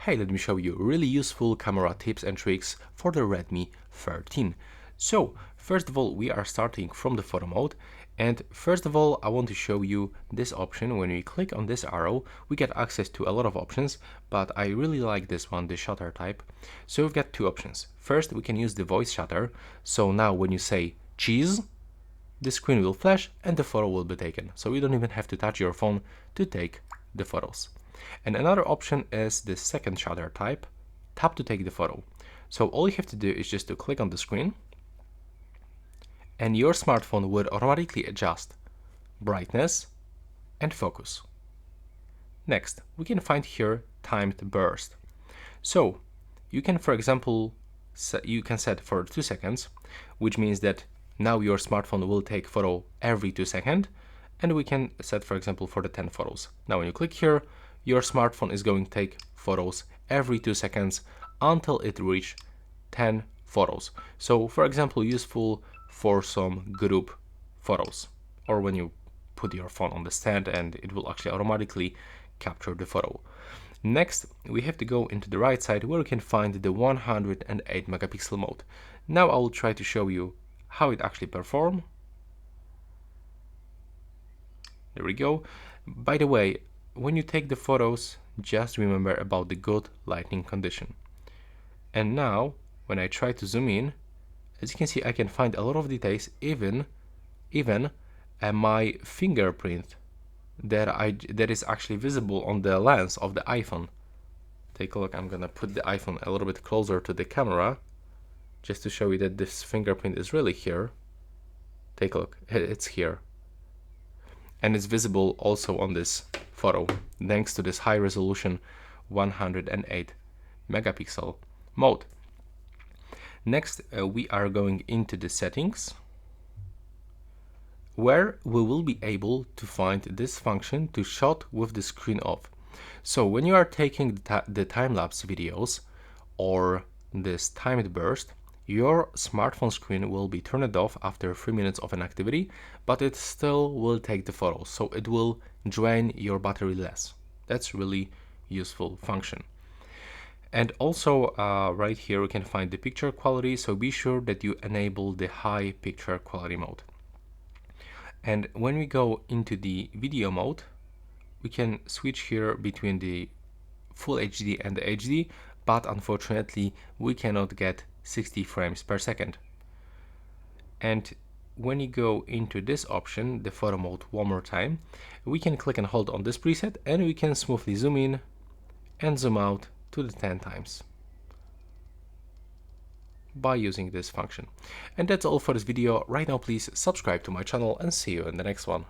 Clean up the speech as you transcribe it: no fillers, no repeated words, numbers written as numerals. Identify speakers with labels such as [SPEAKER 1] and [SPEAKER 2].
[SPEAKER 1] Hey, let me show you really useful camera tips and tricks for the Redmi 13. So, first of all, we are starting from the photo mode. And first of all, I want to show you this option. When we click on this arrow, we get access to a lot of options, but I really like this one, the shutter type. So we've got two options. First, we can use the voice shutter. So now when you say cheese, the screen will flash and the photo will be taken. So you don't even have to touch your phone to take the photos. And another option is the second shutter type, tap to take the photo. So all you have to do is just to click on the screen and your smartphone would automatically adjust brightness and focus. Next, we can find here timed burst. So you can, for example, set for 2 seconds, which means that now your smartphone will take photo every 2 seconds, and we can set, for example, for the 10 photos. Now when you click here, your smartphone is going to take photos every 2 seconds until it reaches 10 photos. So for example, useful for some group photos, or when you put your phone on the stand and it will actually automatically capture the photo. Next, we have to go into the right side where we can find the 108 megapixel mode. Now I will try to show you how it actually performs. There we go. By the way, when you take the photos, just remember about the good lighting condition. And now, when I try to zoom in, as you can see, I can find a lot of details, even my fingerprint that is actually visible on the lens of the iPhone. Take a look. I'm gonna put the iPhone a little bit closer to the camera, just to show you that this fingerprint is really here. Take a look. It's here. And it's visible also on this photo thanks to this high resolution 108 megapixel mode. Next, we are going into the settings, where we will be able to find this function to shot with the screen off. So when you are taking the time-lapse videos or this timed burst, your smartphone screen will be turned off after 3 minutes of an activity, but it still will take the photos, so it will drain your battery less. That's really useful function. And also right here we can find the picture quality, so be sure that you enable the high picture quality mode. And when we go into the video mode, we can switch here between the full HD and the HD, but unfortunately we cannot get 60 frames per second. And when you go into this option, the photo mode, one more time, we can click and hold on this preset and we can smoothly zoom in and zoom out to the 10 times by using this function. And that's all for this video. Right now, please subscribe to my channel and see you in the next one.